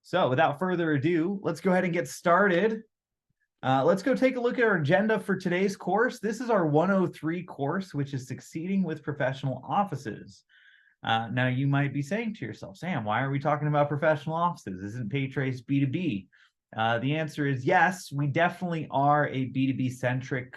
So without further ado, let's go ahead and get started. Let's go take a look at our agenda for today's course. This is our 103 course, which is Succeeding with Professional Offices. Now, you might be saying to yourself, Sam, why are we talking about professional offices? Isn't PayTrace B2B? The answer is yes, we definitely are a B2B centric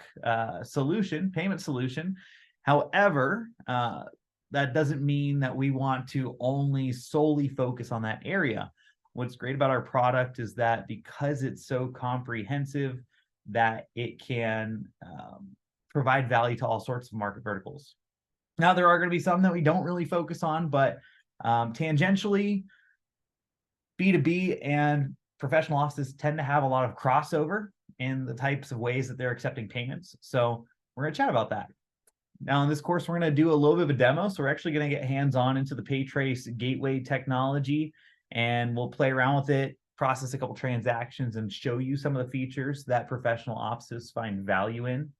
solution, payment solution. However, that doesn't mean that we want to only solely focus on that area. What's great about our product is that because it's so comprehensive, that it can provide value to all sorts of market verticals. Now, there are going to be some that we don't really focus on, but tangentially, B2B and professional offices tend to have a lot of crossover in the types of ways that they're accepting payments. So we're going to chat about that. Now, in this course, we're going to do a little bit of a demo. So we're actually going to get hands-on into the PayTrace gateway technology, and we'll play around with it, process a couple transactions, and show you some of the features that professional offices find value in.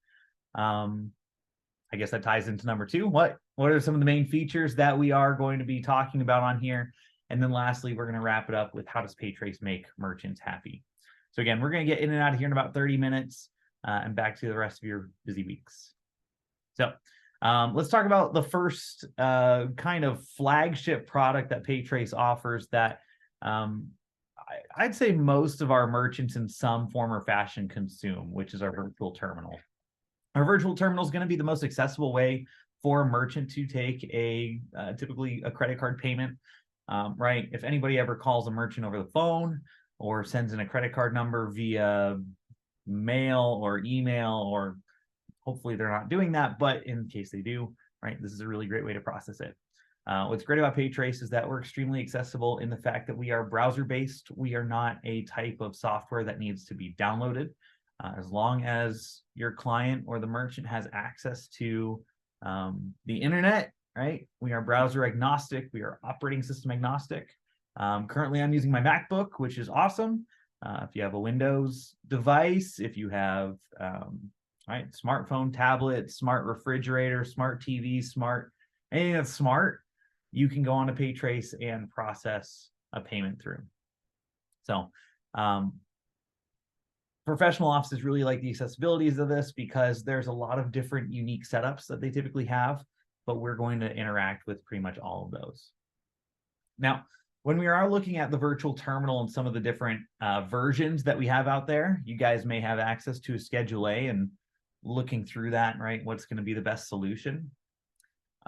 I guess that ties into number two. What are some of the main features that we are going to be talking about on here? And then lastly, we're going to wrap it up with how does PayTrace make merchants happy? So again, we're going to get in and out of here in about 30 minutes and back to the rest of your busy weeks. So let's talk about the first kind of flagship product that PayTrace offers that I'd say most of our merchants in some form or fashion consume, which is our virtual terminal. Our virtual terminal is going to be the most accessible way for a merchant to take typically a credit card payment, right? If anybody ever calls a merchant over the phone or sends in a credit card number via mail or email, or hopefully they're not doing that, but in case they do, right, this is a really great way to process it. What's great about PayTrace is that we're extremely accessible in the fact that we are browser-based. We are not a type of software that needs to be downloaded. As long as your client or the merchant has access to the internet, right? We are browser agnostic. We are operating system agnostic. Currently, I'm using my MacBook, which is awesome. If you have a Windows device, if you have right, smartphone, tablet, smart refrigerator, smart TV, anything that's smart, you can go on to PayTrace and process a payment through. So professional offices really like the accessibilities of this because there's a lot of different unique setups that they typically have, but we're going to interact with pretty much all of those. Now, when we are looking at the virtual terminal and some of the different versions that we have out there, you guys may have access to a Schedule A and looking through that, right? What's going to be the best solution?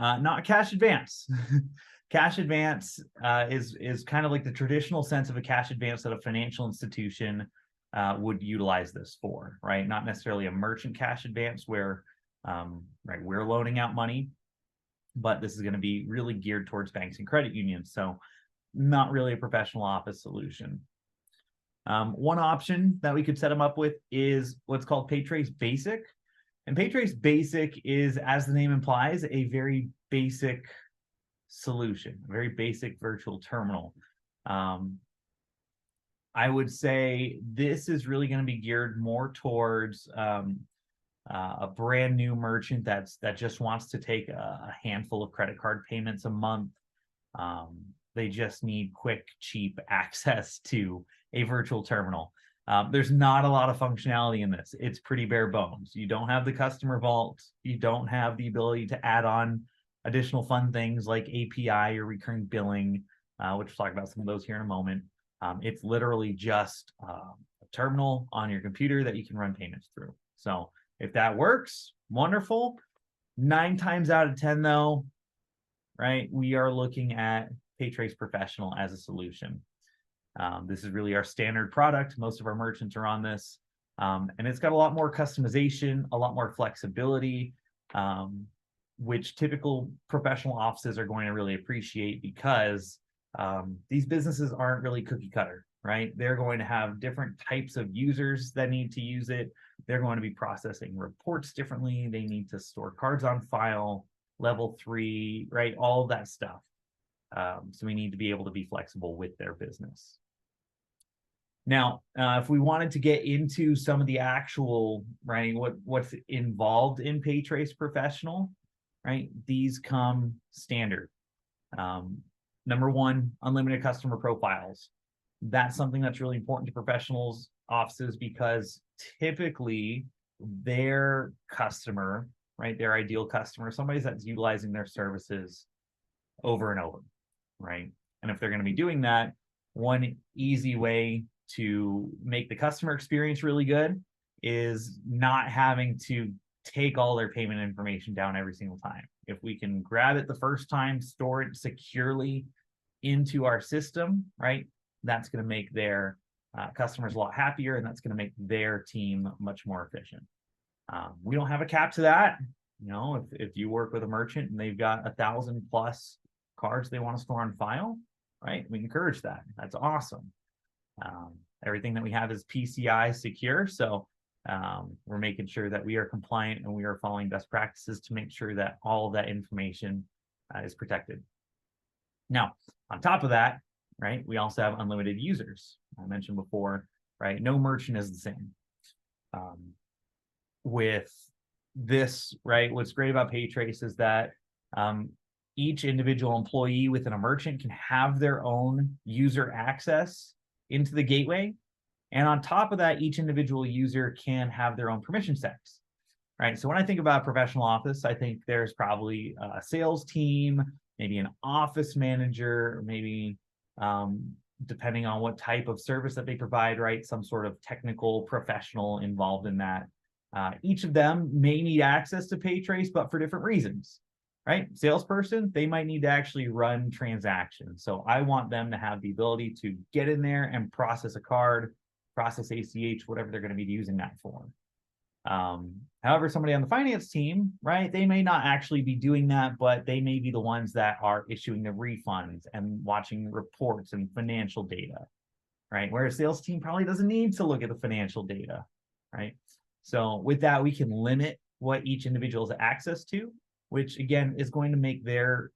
Not cash advance. Cash advance is kind of like the traditional sense of a cash advance that a financial institution would utilize this for, right? Not necessarily a merchant cash advance where right, we're loaning out money, but this is going to be really geared towards banks and credit unions. So not really a professional office solution. One option that we could set them up with is what's called PayTrace Basic. And PayTrace Basic is, as the name implies, a very basic solution, a very basic virtual terminal. I would say this is really going to be geared more towards a brand new merchant that just wants to take a handful of credit card payments a month. They just need quick, cheap access to a virtual terminal. There's not a lot of functionality in this. It's pretty bare bones. You don't have the customer vault. You don't have the ability to add on additional fun things like API or recurring billing, which we'll talk about some of those here in a moment. It's literally just a terminal on your computer that you can run payments through. So if that works, wonderful. 9 times out of 10, though, right, we are looking at PayTrace Professional as a solution. This is really our standard product. Most of our merchants are on this. And it's got a lot more customization, a lot more flexibility, which typical professional offices are going to really appreciate because these businesses aren't really cookie cutter, right? They're going to have different types of users that need to use it. They're going to be processing reports differently. They need to store cards on file, level 3, right? All of that stuff. So we need to be able to be flexible with their business. Now, if we wanted to get into some of the actual, right, what's involved in PayTrace Professional, right? These come standard. Number one, unlimited customer profiles. That's something that's really important to professionals offices, because typically their customer, right, their ideal customer, somebody that's utilizing their services over and over, right? And if they're going to be doing that, one easy way to make the customer experience really good is not having to take all their payment information down every single time. If we can grab it the first time, store it securely into our system, right, that's going to make their customers a lot happier, and that's going to make their team much more efficient. We don't have a cap to that. You know, if you work with a merchant and they've got 1,000+ cards they want to store on file, right, we encourage that. That's awesome. Everything that we have is PCI secure, so we're making sure that we are compliant and we are following best practices to make sure that all of that information is protected. Now, on top of that, right, we also have unlimited users. I mentioned before, right, no merchant is the same. With this, right, what's great about PayTrace is that each individual employee within a merchant can have their own user access into the gateway. And on top of that, each individual user can have their own permission sets, right? So when I think about a professional office, I think there's probably a sales team, maybe an office manager, or maybe depending on what type of service that they provide, right, some sort of technical professional involved in that. Each of them may need access to PayTrace, but for different reasons, right? Salesperson, they might need to actually run transactions. So I want them to have the ability to get in there and process a card, process ACH, whatever they're going to be using that for. However, somebody on the finance team, right, they may not actually be doing that, but they may be the ones that are issuing the refunds and watching reports and financial data, right? Where a sales team probably doesn't need to look at the financial data, right? So with that, we can limit what each individual has access to, which again is going to make their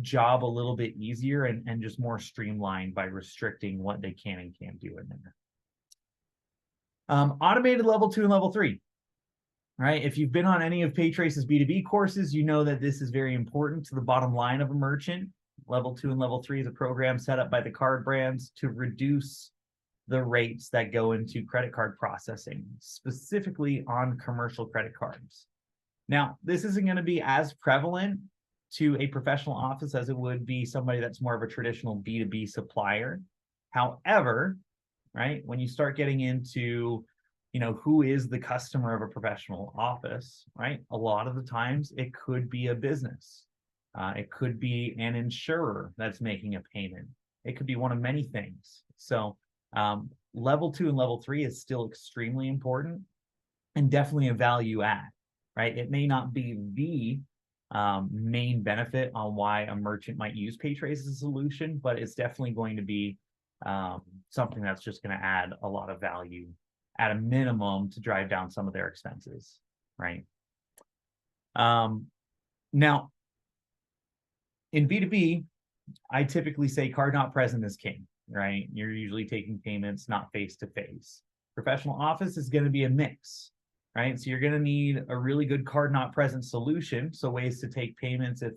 job a little bit easier and just more streamlined by restricting what they can and can't do in there. Automated level 2 and level 3, right? If you've been on any of PayTrace's B2B courses, you know that this is very important to the bottom line of a merchant. Level 2 and level 3 is a program set up by the card brands to reduce the rates that go into credit card processing, specifically on commercial credit cards. Now, this isn't going to be as prevalent to a professional office as it would be somebody that's more of a traditional B2B supplier. However, right, when you start getting into, you know, who is the customer of a professional office, right, a lot of the times it could be a business. It could be an insurer that's making a payment. It could be one of many things. So level 2 and level 3 is still extremely important and definitely a value add, right? It may not be the main benefit on why a merchant might use PayTrace as a solution, but it's definitely going to be something that's just going to add a lot of value at a minimum to drive down some of their expenses, right? Now, in B2B, I typically say card not present is king, right? You're usually taking payments not face-to-face. Professional office is going to be a mix, right? So you're going to need a really good card not present solution. So ways to take payments if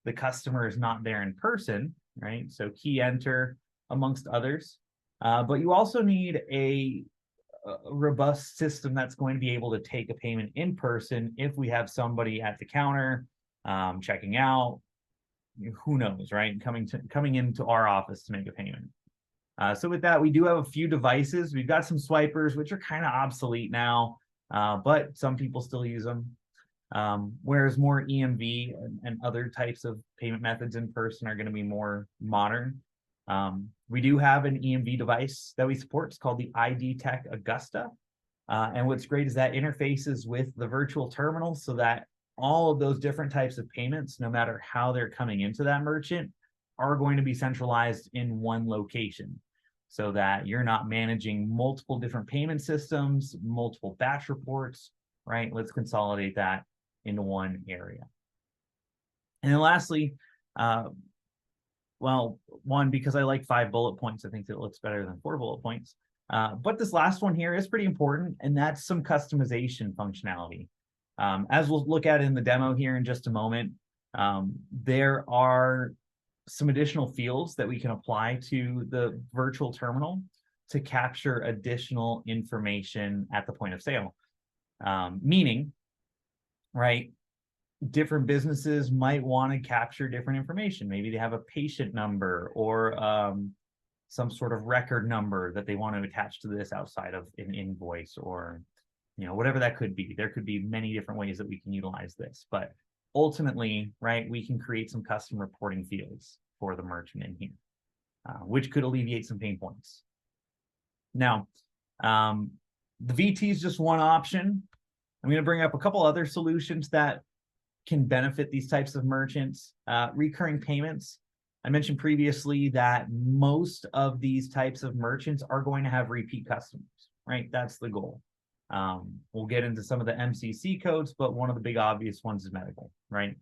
the customer is not there in person, right? So key enter amongst others. But you also need a robust system that's going to be able to take a payment in person if we have somebody at the counter checking out, who knows, right? Coming into our office to make a payment. So with that, we do have a few devices. We've got some swipers, which are kind of obsolete now, but some people still use them. Whereas more EMV and other types of payment methods in person are going to be more modern. We do have an EMV device that we support. It's called the ID Tech Augusta. And what's great is that interfaces with the virtual terminal so that all of those different types of payments, no matter how they're coming into that merchant, are going to be centralized in one location so that you're not managing multiple different payment systems, multiple batch reports, right? Let's consolidate that into one area. And then lastly, well, one, because I like 5 bullet points, I think it looks better than 4 bullet points. But this last one here is pretty important, and that's some customization functionality. As we'll look at in the demo here in just a moment, there are some additional fields that we can apply to the virtual terminal to capture additional information at the point of sale. Meaning, right, different businesses might want to capture different information. Maybe they have a patient number or some sort of record number that they want to attach to this outside of an invoice, or whatever that could be. There could be many different ways that we can utilize this, but ultimately, right, we can create some custom reporting fields for the merchant in here, which could alleviate some pain points. Now, the VT is just one option. I'm going to bring up a couple other solutions that can benefit these types of merchants. Recurring payments. I mentioned previously that most of these types of merchants are going to have repeat customers, right? That's the goal. We'll get into some of the MCC codes, but one of the big obvious ones is medical, right?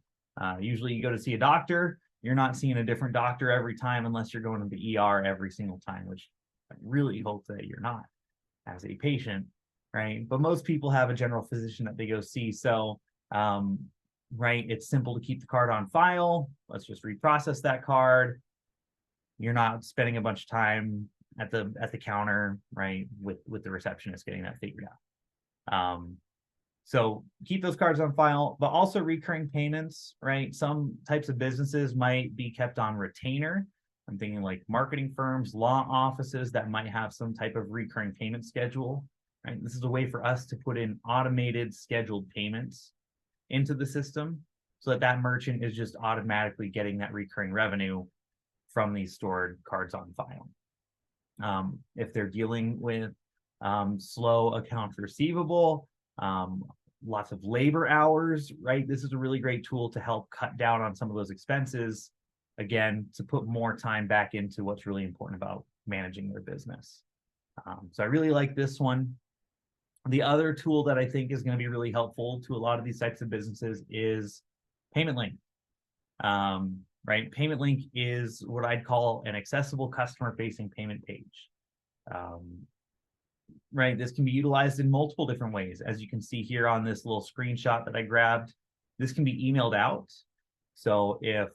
Usually you go to see a doctor, you're not seeing a different doctor every time unless you're going to the ER every single time, which I really hope that you're not as a patient, right? But most people have a general physician that they go see. So, right, it's simple to keep the card on file. Let's just reprocess that card. You're not spending a bunch of time at the counter, right, with the receptionist getting that figured out. So keep those cards on file, but also recurring payments, right? Some types of businesses might be kept on retainer. I'm thinking like marketing firms, law offices that might have some type of recurring payment schedule, right? This is a way for us to put in automated scheduled payments into the system so that merchant is just automatically getting that recurring revenue from these stored cards on file. If they're dealing with slow accounts receivable, lots of labor hours, right? This is a really great tool to help cut down on some of those expenses, again, to put more time back into what's really important about managing their business. So I really like this one. The other tool that I think is going to be really helpful to a lot of these types of businesses is Payment Link. Right? Payment Link is what I'd call an accessible customer-facing payment page. Right? This can be utilized in multiple different ways. As you can see here on this little screenshot that I grabbed, this can be emailed out. So if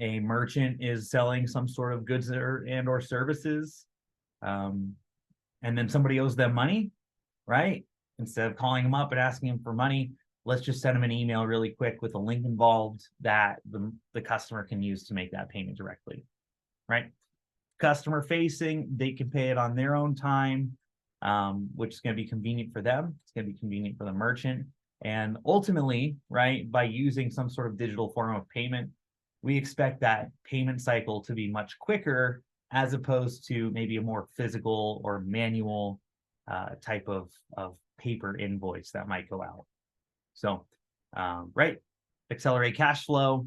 a merchant is selling some sort of goods or services, and then somebody owes them money, right? Instead of calling them up and asking them for money, let's just send them an email really quick with a link involved that the customer can use to make that payment directly, right? Customer facing, they can pay it on their own time, which is going to be convenient for them. It's going to be convenient for the merchant. And ultimately, right, by using some sort of digital form of payment, we expect that payment cycle to be much quicker as opposed to maybe a more physical or manual type of paper invoice that might go out. So, right, accelerate cash flow.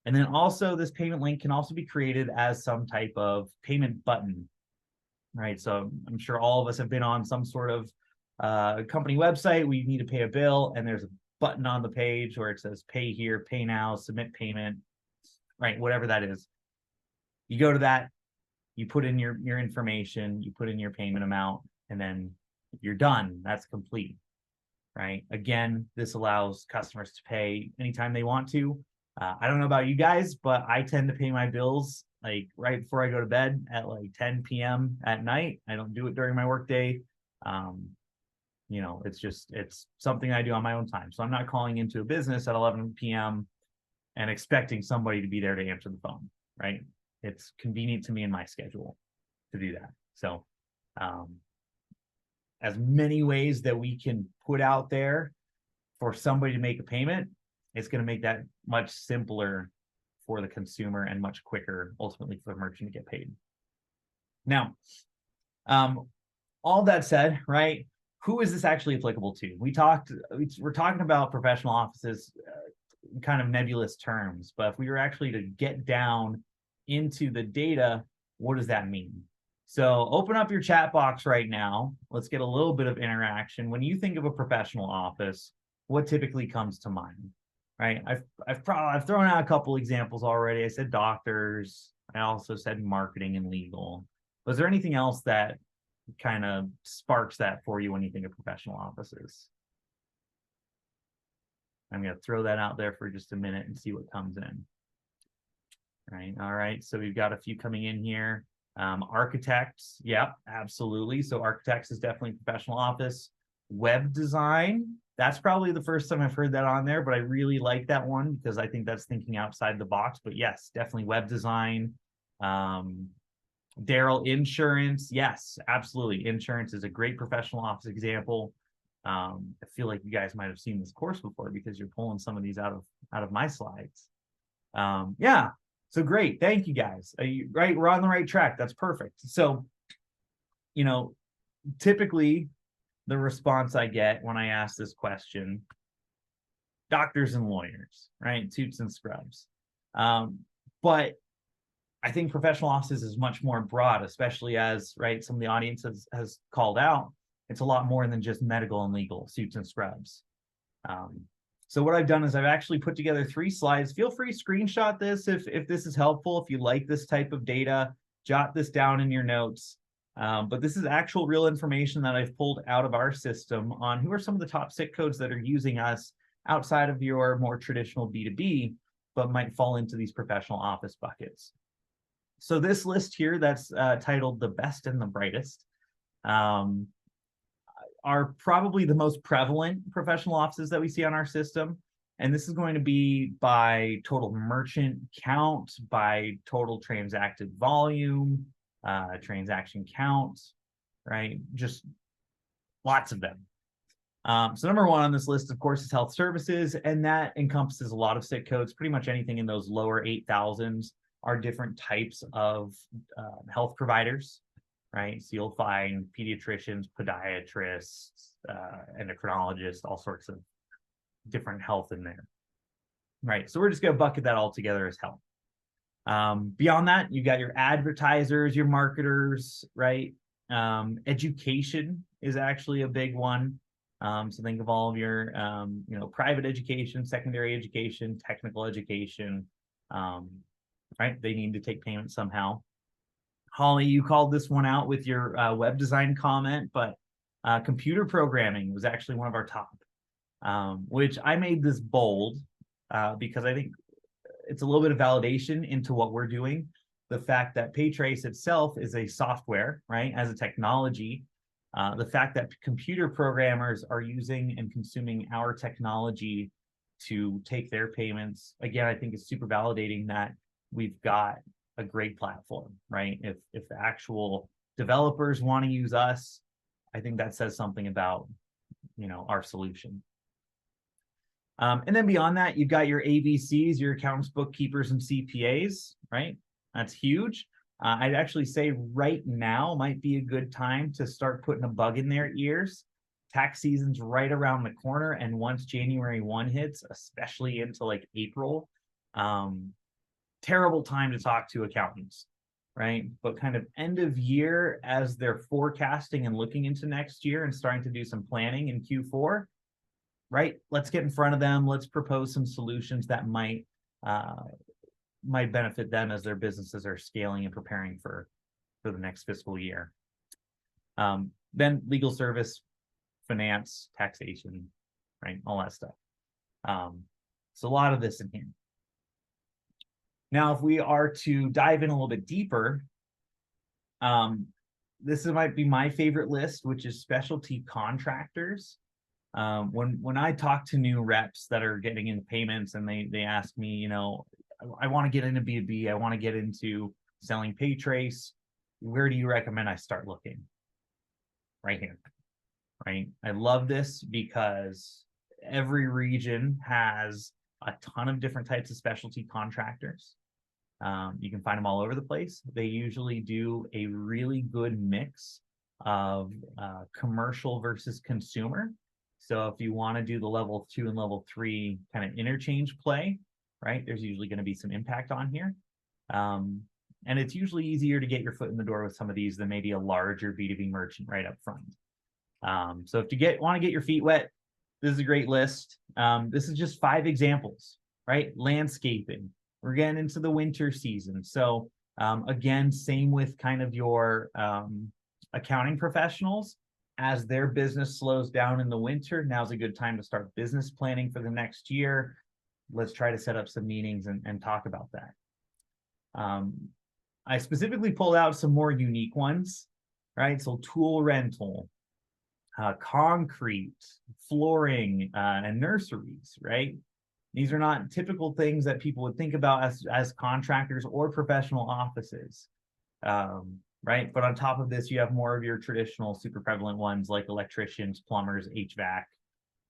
And then also this payment link can also be created as some type of payment button, right? So I'm sure all of us have been on some sort of company website. We need to pay a bill and there's a button on the page where it says pay here, pay now, submit payment, right? Whatever that is. You go to that, you put in your information, you put in your payment amount, and then you're done. That's complete, right? Again, this allows customers to pay anytime they want to. I don't know about you guys, but I tend to pay my bills like right before I go to bed at like 10 p.m. at night. I don't do it during my workday. It's something I do on my own time. So I'm not calling into a business at 11 p.m. and expecting somebody to be there to answer the phone, right? It's convenient to me in my schedule to do that. So as many ways that we can put out there for somebody to make a payment, it's going to make that much simpler for the consumer and much quicker, ultimately, for the merchant to get paid. Now, all that said, right, who is this actually applicable to? We're talking about professional offices, kind of nebulous terms, but if we were actually to get down into the data, what does that mean? So open up your chat box right now. Let's get a little bit of interaction. When you think of a professional office, what typically comes to mind? Right? I've thrown out a couple examples already. I said doctors. I also said marketing and legal. Was there anything else that kind of sparks that for you when you think of professional offices? I'm going to throw that out there for just a minute and see what comes in. right? All right, so we've got a few coming in here. Architects, yep, absolutely. So architects is definitely professional office. Web design, that's probably the first time I've heard that on there, but I really like that one because I think that's thinking outside the box. But yes, definitely web design. Daryl, insurance, yes, absolutely. Insurance is a great professional office example. I feel like you guys might have seen this course before because you're pulling some of these out of my slides. Yeah, so great. Thank you guys. Right, we're on the right track. That's perfect. So, typically the response I get when I ask this question, doctors and lawyers, right? Suits and scrubs. But I think professional offices is much more broad, especially as, right, some of the audience has called out. It's a lot more than just medical and legal, suits and scrubs. So what I've done is I've actually put together 3 slides. Feel free to screenshot this if this is helpful. If you like this type of data, jot this down in your notes. But this is actual real information that I've pulled out of our system on who are some of the top SIC codes that are using us outside of your more traditional B2B, but might fall into these professional office buckets. So this list here that's titled The Best and the Brightest are probably the most prevalent professional offices that we see on our system. And this is going to be by total merchant count, by total transacted volume, transaction count, right? Just lots of them. So number 1 on this list, of course, is health services, and that encompasses a lot of SIC codes. Pretty much anything in those lower 8,000s are different types of health providers, right? So you'll find pediatricians, podiatrists, endocrinologists, all sorts of different health in there, right? So we're just going to bucket that all together as health. Beyond that, you got your advertisers, your marketers, right? Education is actually a big one. So think of all of your, private education, secondary education, technical education, right? They need to take payment somehow. Holly, you called this one out with your web design comment, but computer programming was actually one of our top, which I made this bold because I think it's a little bit of validation into what we're doing. The fact that PayTrace itself is a software, right, as a technology, the fact that computer programmers are using and consuming our technology to take their payments, again, I think it's super validating that we've got a great platform, right? If the actual developers want to use us, I think that says something about, our solution. And then beyond that, you've got your ABCs, your accountants, bookkeepers, and CPAs, right? That's huge. I'd actually say right now might be a good time to start putting a bug in their ears. Tax season's right around the corner, and once January 1 hits, especially into like April, terrible time to talk to accountants, right? But kind of end of year, as they're forecasting and looking into next year and starting to do some planning in Q4, right? Let's get in front of them. Let's propose some solutions that might benefit them as their businesses are scaling and preparing for the next fiscal year. Then legal service, finance, taxation, right? All that stuff. So a lot of this in here. Now, if we are to dive in a little bit deeper, this might be my favorite list, which is specialty contractors. When I talk to new reps that are getting into payments and they ask me, I want to get into B2B, I want to get into selling PayTrace, where do you recommend I start looking? Right here, right? I love this because every region has a ton of different types of specialty contractors. You can find them all over the place. They usually do a really good mix of commercial versus consumer. So if you want to do the level 2 and level 3 kind of interchange play, right, there's usually going to be some impact on here. And it's usually easier to get your foot in the door with some of these than maybe a larger B2B merchant right up front. So if you want to get your feet wet, this is a great list. This is just 5 examples, right? Landscaping. We're getting into the winter season. So again, same with kind of your accounting professionals. As their business slows down in the winter, now's a good time to start business planning for the next year. Let's try to set up some meetings and talk about that. I specifically pulled out some more unique ones, right? So tool rental, concrete, flooring, and nurseries, right? These are not typical things that people would think about as contractors or professional offices, right? But on top of this, you have more of your traditional super prevalent ones like electricians, plumbers, HVAC,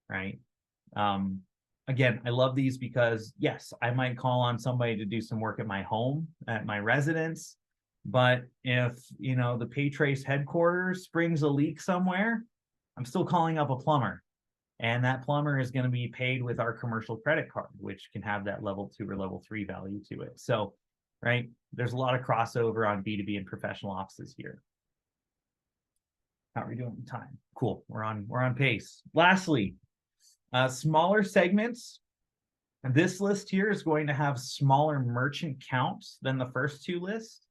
right? Again, I love these because yes, I might call on somebody to do some work at my home, at my residence, but if, you know, the PayTrace headquarters springs a leak somewhere, I'm still calling up a plumber. And that plumber is going to be paid with our commercial credit card, which can have that level 2 or level 3 value to it. So, right, there's a lot of crossover on B2B and professional offices here. How are we doing in time? Cool. We're on pace. Lastly, smaller segments. This list here is going to have smaller merchant counts than the first two lists,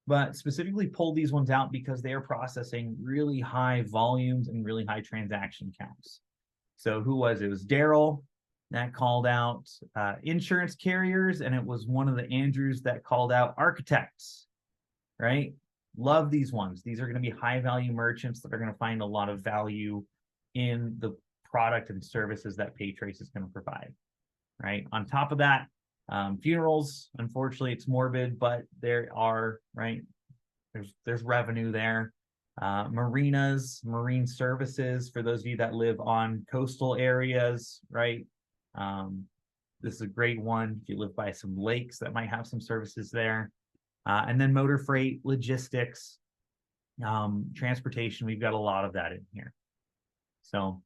but specifically pulled these ones out because they are processing really high volumes and really high transaction counts. So who was it? It was Daryl that called out insurance carriers, and it was one of the Andrews that called out architects, right? Love these ones. These are going to be high value merchants that are going to find a lot of value in the product and services that PayTrace is going to provide, right? On top of that, funerals, unfortunately, it's morbid, but there are, right, there's revenue there. Marinas, marine services, for those of you that live on coastal areas, right? This is a great one. If you live by some lakes, that might have some services there. And then motor freight, logistics, transportation, we've got a lot of that in here. So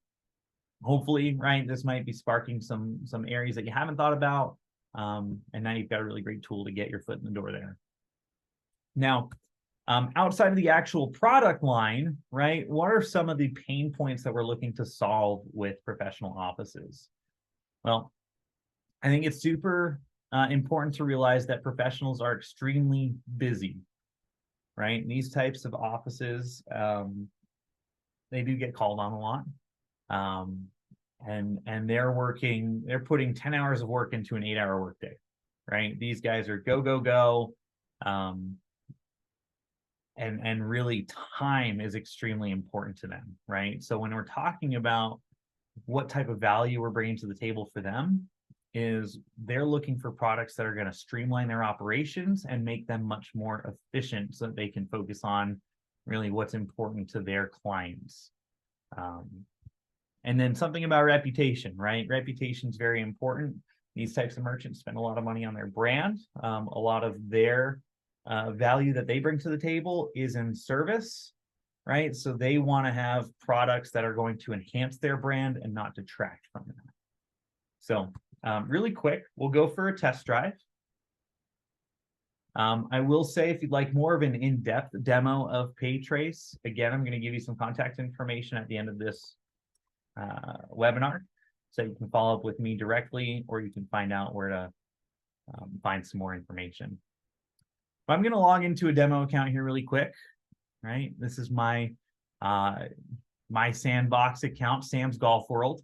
hopefully, right, this might be sparking some areas that you haven't thought about. And now you've got a really great tool to get your foot in the door there. Now, outside of the actual product line, right, what are some of the pain points that we're looking to solve with professional offices? Well, I think it's super important to realize that professionals are extremely busy, right? And these types of offices, they do get called on a lot. And they're putting 10 hours of work into an 8-hour workday, right? These guys are go, go, go. And really time is extremely important to them, right? So when we're talking about what type of value we're bringing to the table for them, is they're looking for products that are going to streamline their operations and make them much more efficient so that they can focus on really what's important to their clients. And then something about reputation, right? Reputation is very important. These types of merchants spend a lot of money on their brand. A lot of their value that they bring to the table is in service, right? So they want to have products that are going to enhance their brand and not detract from that. So really quick, we'll go for a test drive. I will say, if you'd like more of an in-depth demo of PayTrace, again, I'm going to give you some contact information at the end of this webinar, so you can follow up with me directly, or you can find out where to find some more information. But I'm going to log into a demo account here really quick, right? This is my my sandbox account, Sam's Golf World,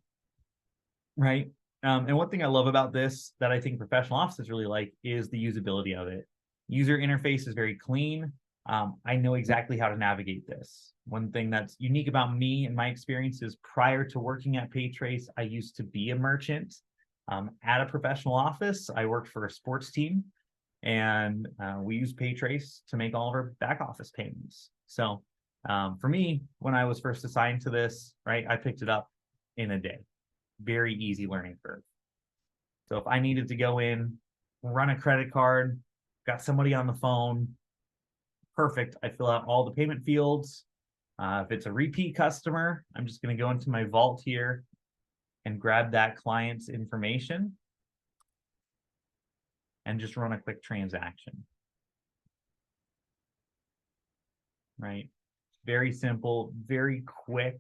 right? And one thing I love about this that I think professional offices really like is the usability of it. User interface is very clean. I know exactly how to navigate this. One thing that's unique about me and my experience is, prior to working at PayTrace, I used to be a merchant at a professional office. I worked for a sports team, and we use PayTrace to make all of our back office payments. So for me, when I was first assigned to this, right, I picked it up in a day. Very easy learning curve. So if I needed to go in, run a credit card, got somebody on the phone, perfect. I fill out all the payment fields. If it's a repeat customer, I'm just going to go into my vault here and grab that client's information and just run a quick transaction. Right? Very simple, very quick.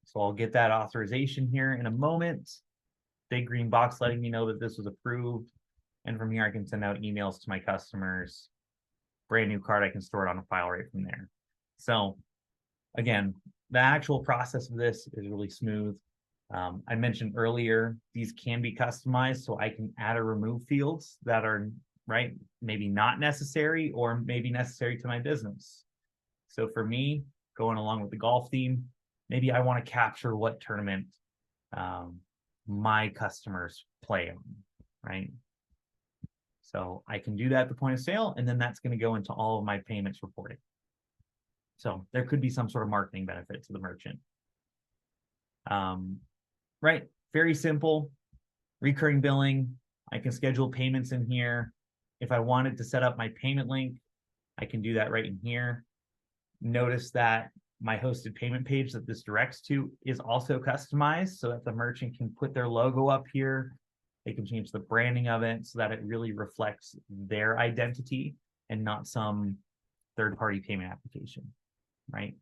So I'll get that authorization here in a moment. Big green box letting me know that this was approved. And from here, I can send out emails to my customers. Brand new card, I can store it on a file right from there. So again, the actual process of this is really smooth. I mentioned earlier, these can be customized, so I can add or remove fields that are right? Maybe not necessary, or maybe necessary to my business. So for me, going along with the golf theme, maybe I want to capture what tournament my customers play on, right? So I can do that at the point of sale, and then that's going to go into all of my payments reporting. So there could be some sort of marketing benefit to the merchant. Right, very simple, recurring billing. I can schedule payments in here. If I wanted to set up my payment link, I can do that right in here. Notice that my hosted payment page that this directs to is also customized so that the merchant can put their logo up here. They can change the branding of it so that it really reflects their identity and not some third-party payment application, right?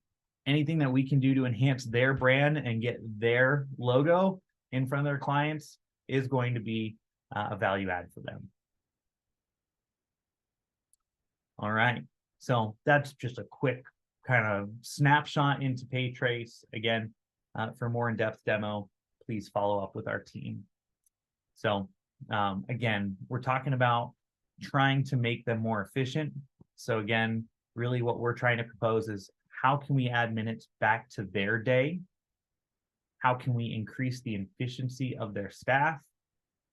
Anything that we can do to enhance their brand and get their logo in front of their clients is going to be a value add for them. All right, so that's just a quick kind of snapshot into PayTrace. Again, for more in-depth demo, please follow up with our team. So again, we're talking about trying to make them more efficient. So again, really what we're trying to propose is, how can we add minutes back to their day? How can we increase the efficiency of their staff?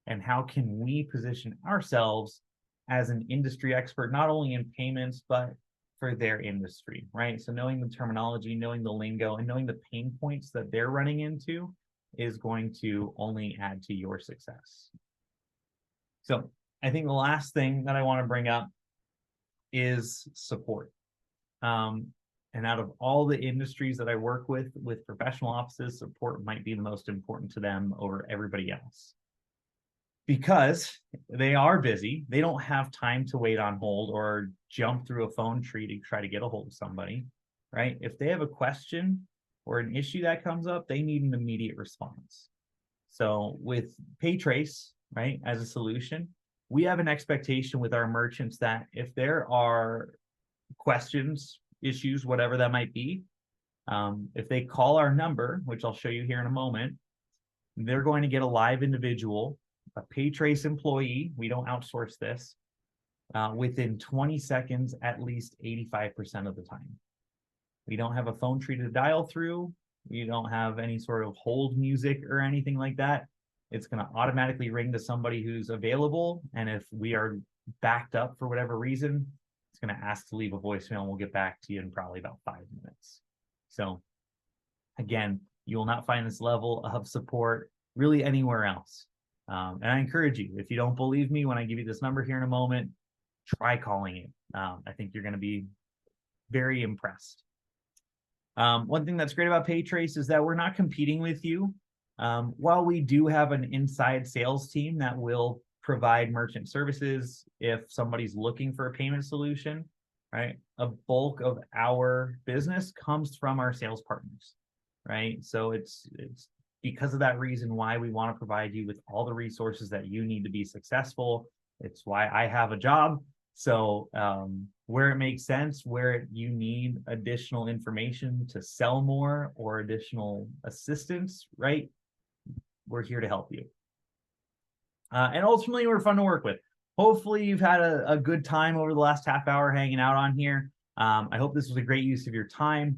And how can we position ourselves as an industry expert, not only in payments, but for their industry, right? So knowing the terminology, knowing the lingo, and knowing the pain points that they're running into is going to only add to your success. So I think the last thing that I want to bring up is support. And out of all the industries that I work with professional offices, support might be the most important to them over everybody else. Because they are busy, they don't have time to wait on hold or jump through a phone tree to try to get a hold of somebody, right? If they have a question or an issue that comes up, they need an immediate response. So with PayTrace, right, as a solution, we have an expectation with our merchants that if there are questions, issues, whatever that might be, if they call our number, which I'll show you here in a moment, they're going to get a live individual, a PayTrace employee, we don't outsource this, within 20 seconds, at least 85% of the time. We don't have a phone tree to dial through. We don't have any sort of hold music or anything like that. It's going to automatically ring to somebody who's available. And if we are backed up for whatever reason, it's going to ask to leave a voicemail, and we'll get back to you in probably about 5 minutes. So again, you will not find this level of support really anywhere else. And I encourage you, if you don't believe me when I give you this number here in a moment, try calling it. I think you're going to be very impressed. One thing that's great about PayTrace is that we're not competing with you. While we do have an inside sales team that will provide merchant services if somebody's looking for a payment solution, right? A bulk of our business comes from our sales partners, right? So it's because of that reason why we want to provide you with all the resources that you need to be successful. It's why I have a job. So where it makes sense, where you need additional information to sell more or additional assistance, right? We're here to help you. And ultimately, we're fun to work with. Hopefully, you've had a good time over the last half hour hanging out on here. I hope this was a great use of your time.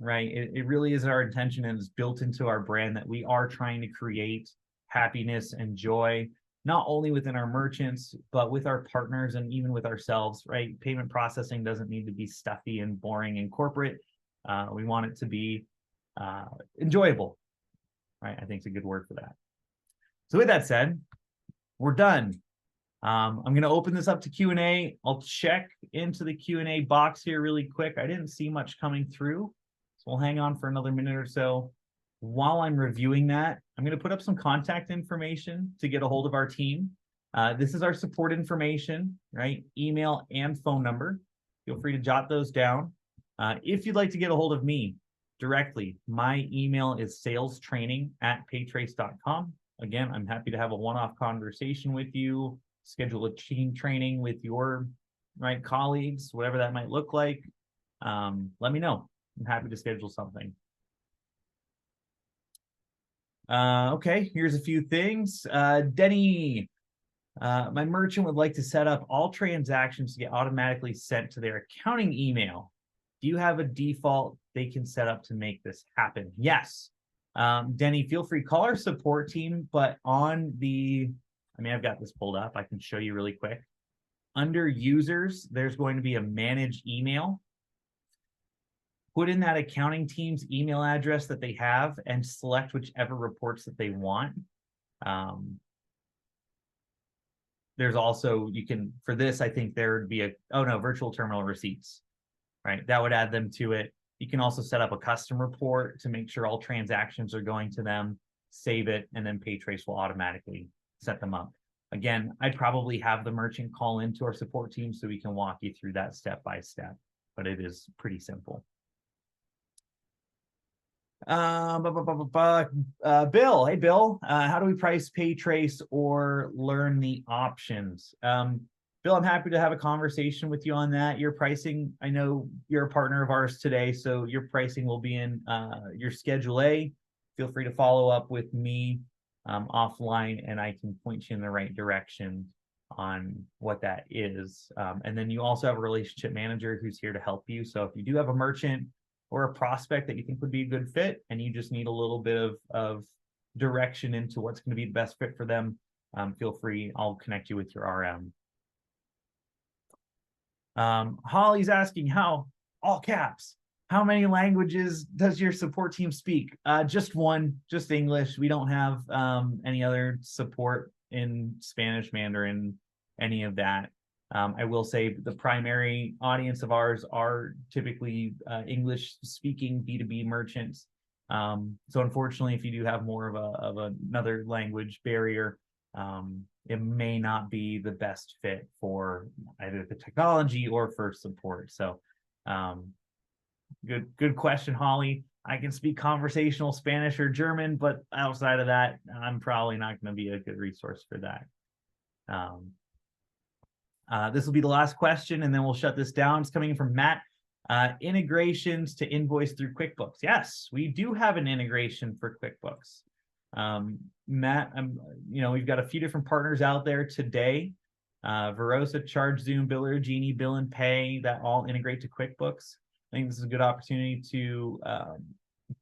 Right? It really is our intention, and it's built into our brand, that we are trying to create happiness and joy, not only within our merchants, but with our partners and even with ourselves, right? Payment processing doesn't need to be stuffy and boring and corporate. We want it to be enjoyable, right? I think it's a good word for that. So with that said, we're done. I'm going to open this up to Q&A. I'll check into the Q&A box here really quick. I didn't see much coming through, so we'll hang on for another minute or so. While I'm reviewing that, I'm going to put up some contact information to get a hold of our team. This is our support information, right? Email and phone number. Feel free to jot those down. If you'd like to get a hold of me directly, my email is salestraining@paytrace.com. Again, I'm happy to have a one-off conversation with you, schedule a team training with your colleagues, whatever that might look like. Let me know. I'm happy to schedule something. Okay, here's a few things. Denny, My merchant would like to set up all transactions to get automatically sent to their accounting email. Do you have a default they can set up to make this happen? Yes. Denny, feel free, call our support team, but on the, I've got this pulled up. I can show you really quick. Under users, there's going to be a manage email. Put in that accounting team's email address that they have and select whichever reports that they want. There's also, you can, for this, I think there would be virtual terminal receipts, right? That would add them to it. You can also set up a custom report to make sure all transactions are going to them, save it, and then PayTrace will automatically set them up. Again, I'd probably have the merchant call into our support team so we can walk you through that step by step, but it is pretty simple. Bill, hey Bill, how do we price PayTrace or learn the options? Bill, I'm happy to have a conversation with you on that. Your pricing, I know you're a partner of ours today, so your pricing will be in your Schedule A. Feel free to follow up with me offline, and I can point you in the right direction on what that is. And then you also have a relationship manager who's here to help you. So if you do have a merchant or a prospect that you think would be a good fit, and you just need a little bit of direction into what's going to be the best fit for them, feel free. I'll connect you with your RM. Holly's asking all caps, how many languages does your support team speak? Just one, just English. We don't have any other support in Spanish, Mandarin, any of that. I will say the primary audience of ours are typically English-speaking B2B merchants. So unfortunately, if you do have more of another language barrier, it may not be the best fit for either the technology or for support. So good question, Holly. I can speak conversational Spanish or German, but outside of that, I'm probably not going to be a good resource for that. This will be the last question, and then we'll shut this down. It's coming in from Matt. Integrations to invoice through QuickBooks. Yes, we do have an integration for QuickBooks. Matt, we've got a few different partners out there today. Verosa, ChargeZoom, Biller, Genie, Bill and Pay, that all integrate to QuickBooks. I think this is a good opportunity to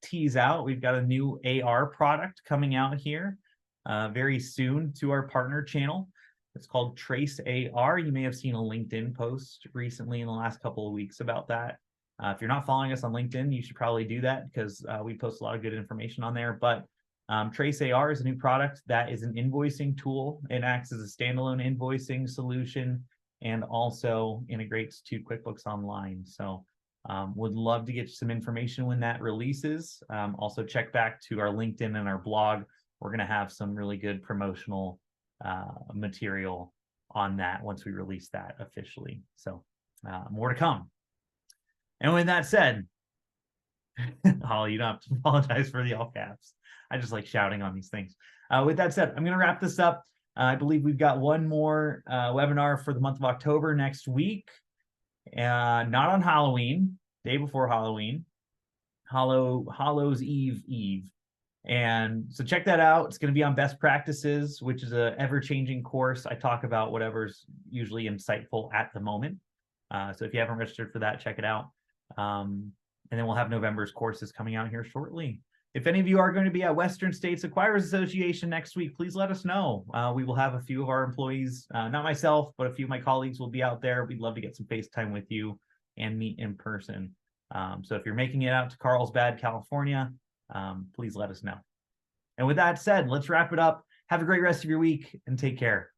tease out. We've got a new AR product coming out here very soon to our partner channel. It's called Trace AR. You may have seen a LinkedIn post recently in the last couple of weeks about that. If you're not following us on LinkedIn, you should probably do that because we post a lot of good information on there. But Trace AR is a new product that is an invoicing tool. It acts as a standalone invoicing solution and also integrates to QuickBooks Online. So would love to get you some information when that releases. Also check back to our LinkedIn and our blog. We're going to have some really good promotional material on that once we release that officially. So more to come. And with that said, Holly, you don't have to apologize for the all caps. I just like shouting on these things. With that said, I'm going to wrap this up. I believe we've got one more webinar for the month of October next week. Not on Halloween, day before Halloween, Hallows Eve. And so check that out. It's going to be on best practices, which is a ever-changing course. I talk about whatever's usually insightful at the moment. So if you haven't registered for that, check it out. And then we'll have November's courses coming out here shortly. If any of you are going to be at Western States Acquirers Association next week, please let us know. We will have a few of our employees, not myself, but a few of my colleagues will be out there. We'd love to get some FaceTime with you and meet in person. So if you're making it out to Carlsbad, California, please let us know. And with that said, let's wrap it up. Have a great rest of your week and take care.